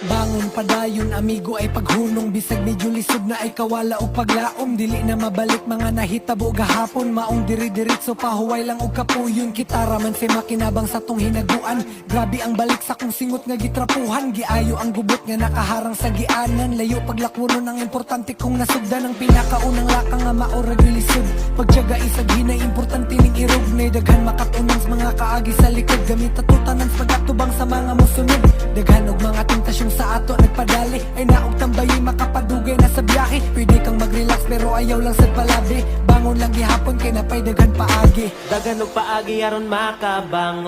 Bangon padayon amigo ay paghunong, bisag medyo lisod na ay kawala o paglaom. Dili na mabalik mga nahitabo gahapon, maong diri-diritso pahuway lang og kapuyon. Kitara man si makinabang sa tong hinaguan, grabe ang balik sa kong singot nga gitrapuhan. Giayo ang gubot nga nakaharang sa gianan, layo paglakwonon ang importante kong nasugdan. Ang pinakaunang lakang nga maora gilisod, pagtiyaga isag hinay importante ning irugnay. Daghan makatunang sa mga kaagi sa likod, gamit atutanan sa pagatubang sa mga musunod. Daghan og mga tentasyon sa ato nagpadali, ay naog tambayi makapadugay na sa biyahe. Pwede kang mag-relax pero ayaw lang sa palabi, bangon lang gihapon kay napay daghan paagi. Daghan og paagi aron makabang